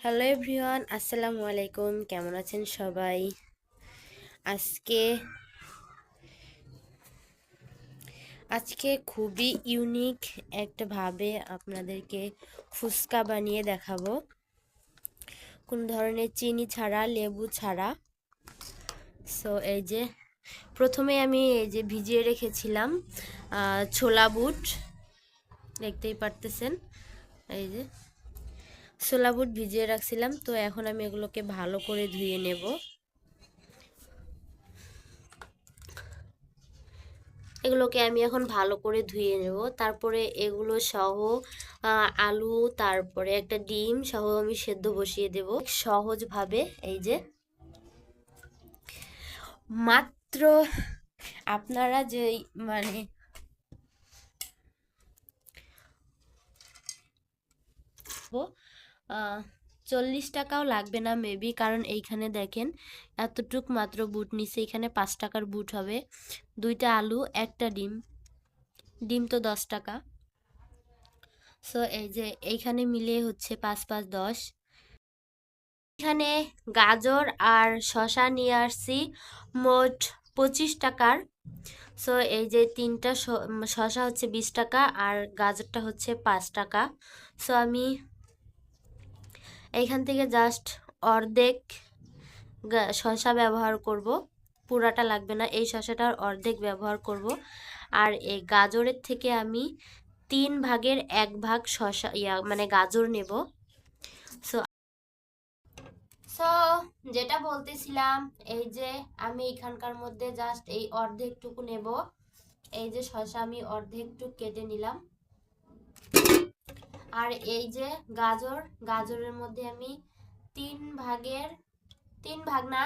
Hello everyone, আসসালামু আলাইকুম। কেমন আছেন সবাই? আজকে আজকে খুবই ইউনিক একটা ভাবে আপনাদেরকে ফুচকা বানিয়ে দেখাবো, কোন ধরনের চিনি ছাড়া, লেবু ছাড়া। সো এই যে প্রথমে আমি এই যে ভিজিয়ে রেখেছিলাম ছোলা বুট, দেখতেই পারতেছেন। এই যে ছোলা বুট ভিজিয়ে রাখছিলাম, তো এখন আমি এগুলোকে ভালো করে ধুয়ে নেব। এগুলোকে আমি এখন ভালো করে ধুয়ে নেব। তারপরে এগুলো সহ আলু, তারপরে একটা ডিম সহ আমি সেদ্ধ বসিয়ে দেব সহজভাবে। এই যে মাত্র আপনারা যে মানে 40 টাকাও লাগবে না মেবি, কারণ এইখানে দেখেন এতটুক মাত্র বুট নিছে। এখানে 5 টাকার বুট হবে, 2টা আলু, একটা ডিম। ডিম তো 10 টাকা। সো এই যে এইখানে মিলিয়ে হচ্ছে 5 5 10। এখানে গাজর আর শসা নিয়ে আসছি মোট 25 টাকার। সো এই যে তিনটা শসা হচ্ছে 20 টাকা আর গাজরটা হচ্ছে 5 টাকা। সো আমি এইখান থেকে জাস্ট অর্ধেক শসা ব্যবহার করব, পুরাটা লাগবে না। এই শসাটার অর্ধেক ব্যবহার করব। আর এই গাজরের থেকে আমি 1/3 শসা মানে গাজর নেব। সো সো যেটা বলতেছিলাম, এই যে আমি এখানকার মধ্যে জাস্ট এই অর্ধেকটুকু নেব। এই যে শসা আমি অর্ধেকটুকু কেটে নিলাম। আর এই যে গাজরের মধ্যে আমি 3 ভাগ না,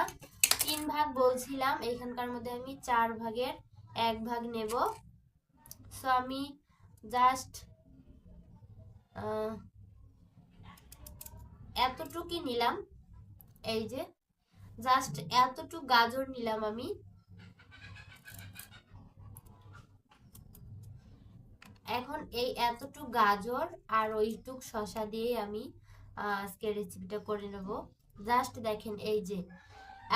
3 ভাগ বলছিলাম, এখানকার মধ্যে আমি 4/1 নেব। সো আমি জাস্ট এতটুকুই নিলাম। এই যে জাস্ট এতটুকু গাজর নিলাম আমি। এখন এই এতটুকু গাজর আর ওইটুক শসা দিয়ে আমি আজকে রেসিপিটা করে নেব। জাস্ট দেখেন, এই যে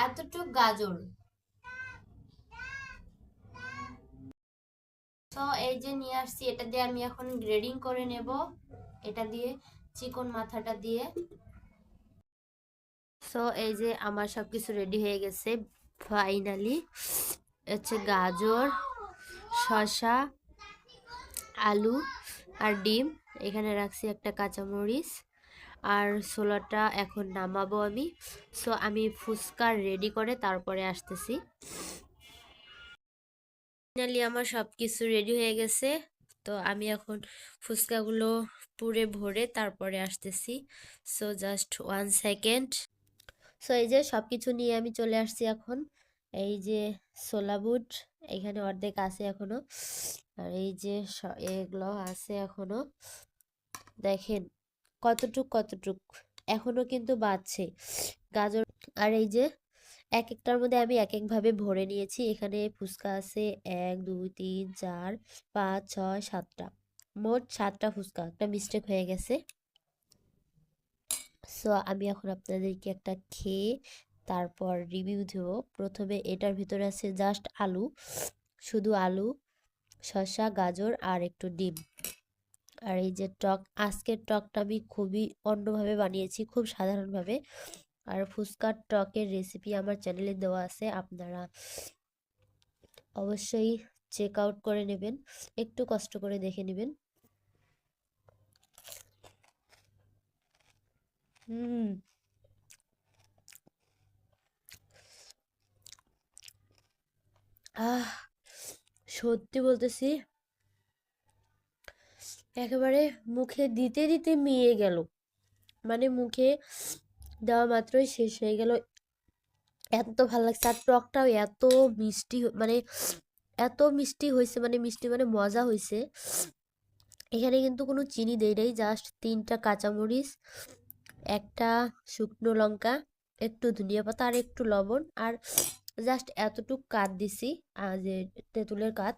এতটুক গাজর। তো এই যে নিয়ে আসছি, এটা দিয়ে আমি এখন গ্রেডিং করে নেব, এটা দিয়ে চিকন মাথাটা দিয়ে। সো এই যে আমার সবকিছু রেডি হয়ে গেছে ফাইনালি। হচ্ছে গাজর, শসা, আলু আর ডিম। এখানে রাখছি একটা কাঁচামরিচ আর ছোলাটা এখন নামাবো আমি। সো আমি ফুচকা রেডি করে তারপরে আসতেছি। ফাইনালি আমার সব কিছু রেডি হয়ে গেছে, তো আমি এখন ফুচকাগুলো পুরে ভরে তারপরে আসতেছি। So just 1 second. সো এই যে সব কিছু নিয়ে আমি চলে আসছি এখন। এই যে ছোলা বুট এখানে অর্ধেক আছে এখনো, আর এই যে এগুলো আছে এখনো। দেখেন কতটুক কতটুক এখনো কিন্তু বাড়ছে গাজর। আর এই যে এক একটার মধ্যে আমি এক এক ভাবে ভরে নিয়েছি। এখানে ফুচকা আছে 1 2 3 4 5 6 7টা, মোট 7টা ফুচকা। একটা মিস্টেক হয়ে গেছে। সো আমি এখন আপনাদেরকে একটা খেয়ে তারপর রিভিউ দেব। প্রথমে এটার ভিতরে আছে জাস্ট আলু, শুধু আলু, শসা, গাজর আর একটু ডিম। আর এই যে টক, আজকের টকটা আমি খুবই অন্যভাবে বানিয়েছি, খুব সাধারণভাবে। আর ফুচকার টকের রেসিপি আমার চ্যানেলে দেওয়া আছে, আপনারা অবশ্যই চেক আউট করে নেবেন, একটু কষ্ট করে দেখে নেবেন। হুম, আহ সত্যি বলতেছি, একেবারে মুখে দিতে দিতে মিয়ে গেল, মানে মুখে দেওয়া মাত্রই শেষ হয়ে গেল। এত ভালো লাগছে। আর টকটাও এত মিষ্টি, মানে এত মিষ্টি হয়েছে, মানে মিষ্টি মানে মজা হয়েছে। এখানে কিন্তু কোনো চিনি দেই নাই, জাস্ট 3টা কাঁচামরিচ, একটা শুকনো লঙ্কা, একটু ধনিয়া পাতা আর একটু লবণ, আর জাস্ট এতটুক কাঠ দিছি, যে তেঁতুলের কাঠ।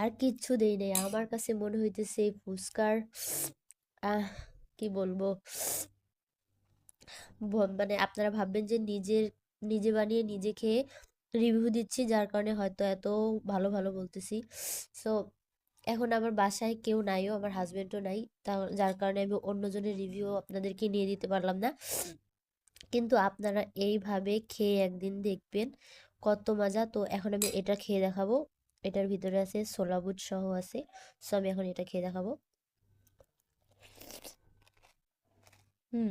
আর কিচ্ছু দেই নাই। আমার কাছে মনে হইতেছে এই ফুচকার কি বলবো, মানে আপনারা ভাববেন যে নিজে বানিয়ে নিজে খেয়ে রিভিউ দিচ্ছি, যার কারণে হয়তো এত ভালো ভালো বলতেছি। সো এখন আমার বাসায় কেউ নাইও, আমার হাজবেন্ডও নাই, তা যার কারণে আমি অন্যজনের রিভিউ আপনাদেরকে নিয়ে দিতে পারলাম না। কিন্তু আপনারা এইভাবে খেয়ে একদিন দেখবেন কত মজা। তো এখন আমি এটা খেয়ে দেখাবো। এটার ভিতরে আছে ছোলা বুট সহ আছে। সো আমি এখন এটা খেয়ে দেখাবো। হুম,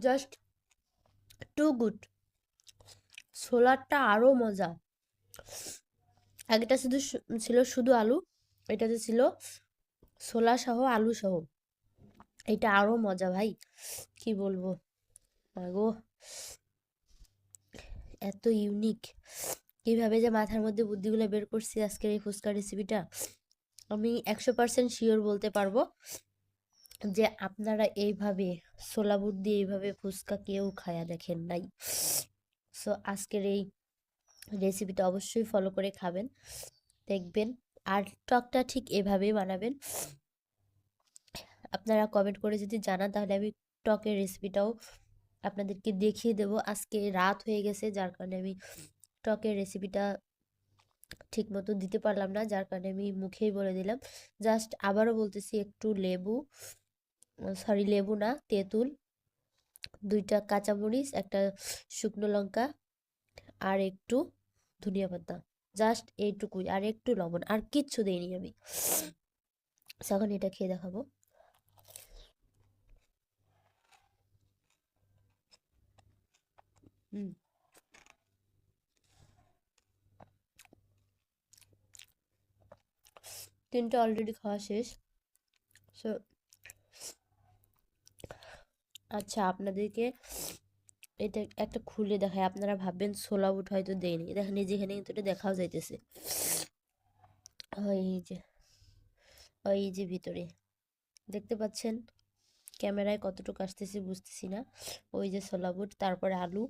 জাস্ট টু গুড। ছোলাটা আরো মজা। আগেটা ছিল শুধু আলু, এটাতে ছিল ছোলা সহ আলু সহ। এটা আরো মজা ভাই, কি বলবো। গো, এত ইউনিক। কিভাবে যে মাথার মধ্যে বুদ্ধিগুলো বের করছি আজকের এই ফুচকা রেসিপিটা, আমি 100% শিওর বলতে পারবো যে আপনারা এইভাবে ছোলা বুট দিয়ে এইভাবে ফুচকা কেউ খায়া দেখেন নাই। সো আজকের এই রেসিপিটা অবশ্যই ফলো করে খাবেন, দেখবেন। আর টকটা ঠিক এভাবেই বানাবেন। আপনারা কমেন্ট করে যদি জানান তাহলে আমি টকের রেসিপিটাও আপনাদেরকে দেখিয়ে দেব। আজকে রাত হয়ে গেছে, যার কারণে আমি টকের রেসিপিটা ঠিক মতো দিতে পারলাম না, যার কারণে আমি মুখেই বলে দিলাম। জাস্ট আবারও বলতেছি, একটু লেবু, সরি লেবু না, তেঁতুল, 2টা কাঁচামরিচ, একটা শুকনো লঙ্কা, আর একটু ধনিয়া পাতা, জাস্ট এইটুকুই, আর একটু লবণ, আর কিচ্ছু দেইনি আমি। এখন এটা খেয়ে দেখাবো। হুম, 3টা অলরেডি খাওয়া শেষ। সো আচ্ছা, আপনাদেরকে এটা একটা খুলে দেখায়, আপনারা ভাববেন ছোলা বুট হয়তো দেয়নি। দেখেন এই যেখানে কিন্তু এটা দেখাও যাইতেছে, ওই যে, ওই যে ভিতরে দেখতে পাচ্ছেন। ক্যামেরায় কতটুকু আসতেছে বুঝতেছি না। ওই যে ছোলা বুট, তারপরে আলু,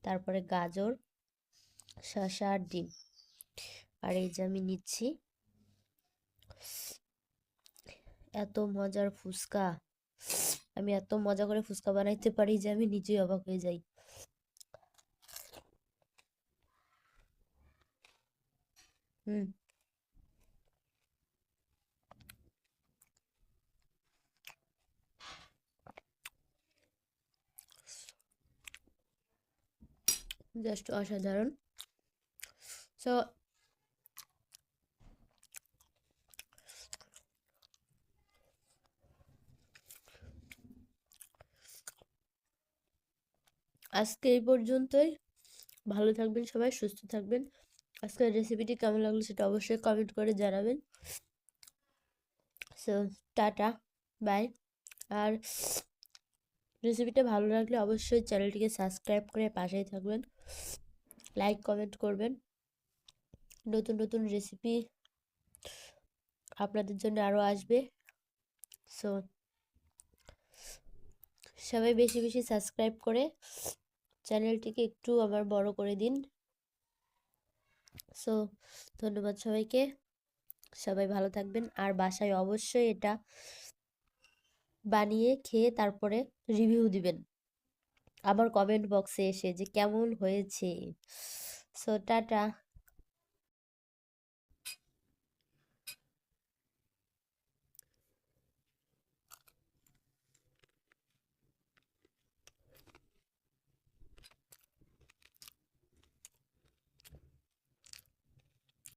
তারপরে গাজর, শসা আর ডিম। আর এই যে আমি নিচ্ছি, এত মজার ফুচকা। আমি এত মজা করে ফুচকা বানাইতে পারি যে আমি নিজেই অবাক হয়ে যাই। হুম, জাস্ট অসাধারণ। সো আজকে এই পর্যন্তই। ভালো থাকবেন সবাই, সুস্থ থাকবেন। আজকের রেসিপিটি কেমন লাগলো সেটা অবশ্যই কমেন্ট করে জানাবেন। So tata, by. আর রেসিপিটা ভালো লাগলে অবশ্যই চ্যানেলটিকে সাবস্ক্রাইব করে পাশেই থাকবেন, লাইক কমেন্ট করবেন। নতুন নতুন রেসিপি আপনাদের জন্য আরও আসবে। সো সবাই বেশি বেশি সাবস্ক্রাইব করে চ্যানেলটিকে একটু আমার বড় করে দিন। সো ধন্যবাদ সবাইকে, সবাই ভালো থাকবেন। আর বাসায় অবশ্যই এটা বানিয়ে খেয়ে তারপরে রিভিউ দিবেন আমার কমেন্ট বক্সে এসে যে কেমন হয়েছে। So tata.